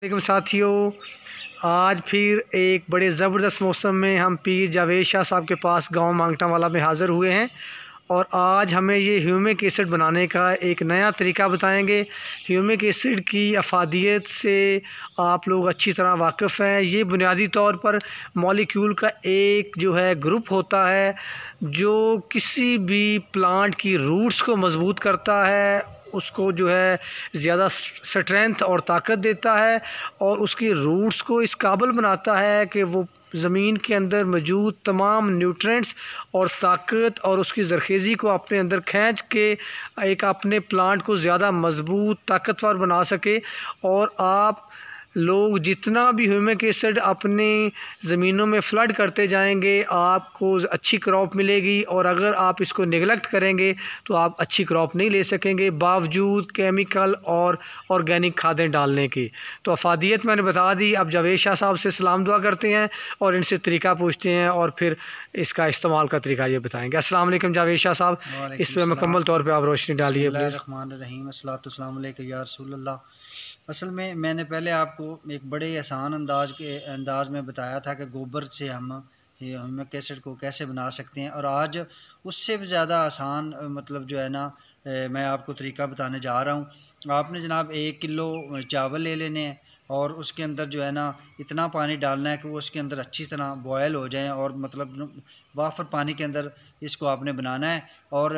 वालेकुम साथियों, आज फिर एक बड़े ज़बरदस्त मौसम में हम पीर जावेद शाह साहब के पास गांव मांगटा वाला में हाज़िर हुए हैं और आज हमें ये ह्यूमिक एसिड बनाने का एक नया तरीका बताएंगे। ह्यूमिक एसिड की अफादियत से आप लोग अच्छी तरह वाकिफ़ हैं। ये बुनियादी तौर पर मॉलिक्यूल का एक जो है ग्रुप होता है जो किसी भी प्लांट की रूट्स को मज़बूत करता है, उसको जो है ज़्यादा स्ट्रेंथ और ताकत देता है और उसकी रूट्स को इस काबिल बनाता है कि वो ज़मीन के अंदर मौजूद तमाम न्यूट्रिएंट्स और ताकत और उसकी ज़रखेज़ी को अपने अंदर खींच के एक अपने प्लांट को ज़्यादा मज़बूत ताकतवर बना सके। और आप लोग जितना भी ह्यूमिक एसिड अपने ज़मीनों में फ्लड करते जाएंगे आपको अच्छी क्रॉप मिलेगी, और अगर आप इसको निगलेक्ट करेंगे तो आप अच्छी क्रॉप नहीं ले सकेंगे बावजूद केमिकल और ऑर्गेनिक खादें डालने की। तो अफादियत मैंने बता दी। अब जावेद शाह साहब से सलाम दुआ करते हैं और इनसे तरीका पूछते हैं और फिर इसका इस्तेमाल का तरीका ये बताएंगे। अस्सलाम वालेकुम जावेद शाह साहब, इस पर मुकम्मल तौर पर आप रोशनी डालिए प्लीज़। असल में मैंने पहले आपको एक बड़े आसान अंदाज में बताया था कि गोबर से हम ह्यूमिक एसिड को कैसे बना सकते हैं, और आज उससे भी ज़्यादा आसान मतलब जो है ना मैं आपको तरीका बताने जा रहा हूँ। आपने जनाब 1 किलो चावल ले लेने हैं और उसके अंदर जो है ना इतना पानी डालना है कि वो उसके अंदर अच्छी तरह बॉयल हो जाए, और मतलब वाफर पानी के अंदर इसको आपने बनाना है। और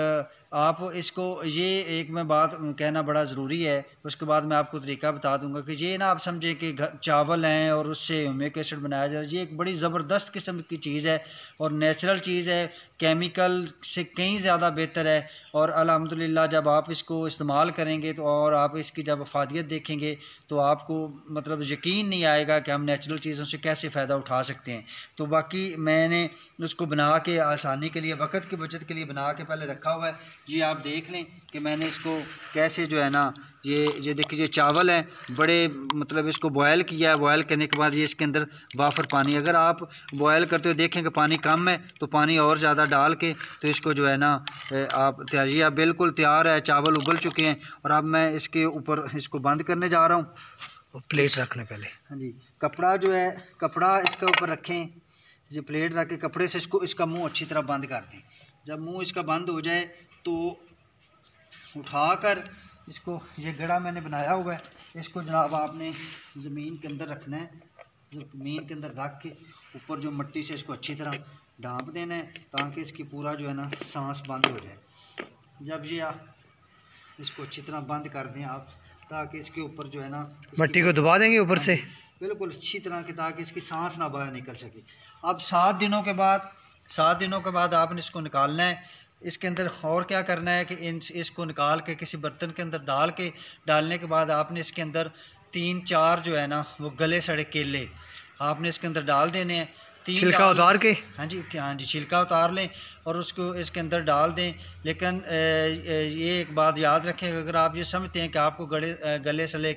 आप इसको ये एक मैं बात कहना बड़ा ज़रूरी है, उसके बाद मैं आपको तरीका बता दूंगा कि ये ना आप समझे कि चावल हैं और उससे ह्यूमिक एसिड बनाया जाए, ये एक बड़ी ज़बरदस्त किस्म की चीज़ है और नेचुरल चीज़ है, केमिकल से कहीं ज़्यादा बेहतर है। और अल्हम्दुलिल्लाह जब आप इसको इस्तेमाल करेंगे तो और आप इसकी जब अफादियत देखेंगे तो आपको मतलब यकीन नहीं आएगा कि हम नेचुरल चीज़ों से कैसे फ़ायदा उठा सकते हैं। तो बाकी मैंने उसको बना के आसानी के लिए, वक़्त की बचत के लिए बना के पहले रखा हुआ है। ये आप देख लें कि मैंने इसको कैसे जो है ना ये देखिए ये चावल है, बड़े मतलब इसको बॉयल किया है। बॉयल करने के बाद ये इसके अंदर वाफर पानी, अगर आप बॉयल करते हो देखें कि पानी कम है तो पानी और ज़्यादा डाल के तो इसको जो है ना आप तैयार बिल्कुल तैयार है, चावल उबल चुके हैं। और अब मैं इसके ऊपर इसको बंद करने जा रहा हूँ। प्लेट रखने पहले, हाँ जी, कपड़ा जो है कपड़ा इसके ऊपर रखें, ये प्लेट रख के कपड़े से इसको इसका मुंह अच्छी तरह बंद कर दें। जब मुंह इसका बंद हो जाए तो उठाकर इसको, ये गड़ा मैंने बनाया हुआ है, इसको जनाब आपने ज़मीन के अंदर रखना है। ज़मीन के अंदर रख के ऊपर जो मिट्टी से इसको अच्छी तरह ढाँप देना है ताकि इसकी पूरा जो है ना सांस बंद हो जाए। जब ये आप इसको अच्छी तरह बंद कर दें आप, ताकि इसके ऊपर जो है ना मिट्टी को दबा देंगे ऊपर से बिल्कुल अच्छी तरह की, ताकि इसकी सांस ना बाहर निकल सके। अब 7 दिनों के बाद आपने इसको निकालना है। इसके अंदर और क्या करना है कि इसको निकाल के किसी बर्तन के अंदर डालने के बाद आपने इसके अंदर 3-4 जो है ना वो गले सड़े केले आपने इसके अंदर डाल देने हैं। छिलका उतार के, हाँ जी छिलका उतार लें और उसको इसके अंदर डाल दें। लेकिन ये एक बात याद रखें, अगर आप ये समझते हैं कि आपको गले सले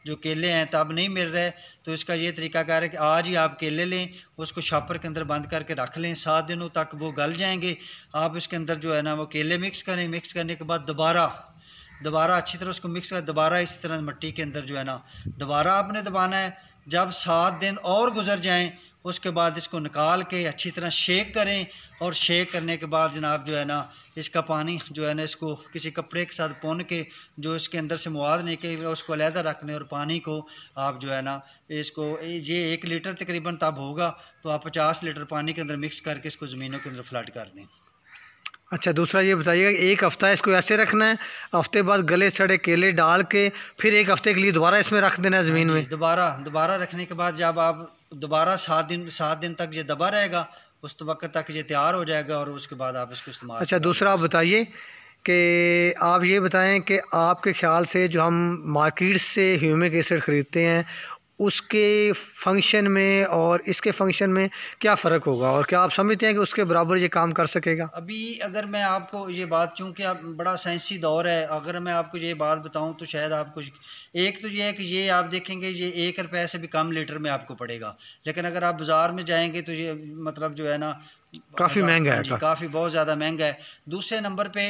जो केले हैं तब नहीं मिल रहे, तो इसका ये तरीका कार है कि आज ही आप केले लें, उसको शॉपर के अंदर बंद करके रख लें, 7 दिनों तक वो गल जाएंगे। आप इसके अंदर जो है ना वो केले मिक्स करें, मिक्स करने के बाद दोबारा अच्छी तरह उसको मिक्स कर, दोबारा इस तरह मिट्टी के अंदर जो है ना दोबारा आपने दबाना है। जब 7 दिन और गुजर जाएं उसके बाद इसको निकाल के अच्छी तरह शेक करें, और शेक करने के बाद जनाब जो है ना इसका पानी जो है ना इसको किसी कपड़े के साथ पौन के जो इसके अंदर से मवाद निकलेगा उसको अलहदा रखने, और पानी को आप जो है ना इसको ये 1 लीटर तकरीबन तब होगा तो आप 50 लीटर पानी के अंदर मिक्स करके इसको ज़मीनों के अंदर फ्लड कर दें। अच्छा, दूसरा ये बताइएगा, 1 हफ़्ता इसको ऐसे रखना है, हफ्ते बाद गले सड़े केले डाल के फिर 1 हफ़्ते के लिए दोबारा इसमें रख देना है ज़मीन में? दोबारा रखने के बाद जब आप दोबारा 7 दिन तक ये दबा रहेगा, उस वक्त तक ये तैयार हो जाएगा और उसके बाद आप इसको इस्तेमाल। अच्छा, दूसरा आप बताइए कि आप ये बताएं कि आपके ख़्याल से जो हम मार्केट से ह्यूमिक एसिड ख़रीदते हैं उसके फंक्शन में और इसके फंक्शन में क्या फ़र्क होगा, और क्या आप समझते हैं कि उसके बराबर ये काम कर सकेगा? अभी अगर मैं आपको ये बात, चूँकि अब बड़ा साइंसी दौर है, अगर मैं आपको ये बात बताऊं तो शायद आपको, एक तो ये है कि ये आप देखेंगे ये 1 रुपये से भी कम लीटर में आपको पड़ेगा, लेकिन अगर आप बाज़ार में जाएंगे तो ये मतलब जो है ना काफ़ी महंगा है, काफ़ी बहुत ज़्यादा महंगा है। दूसरे नंबर पे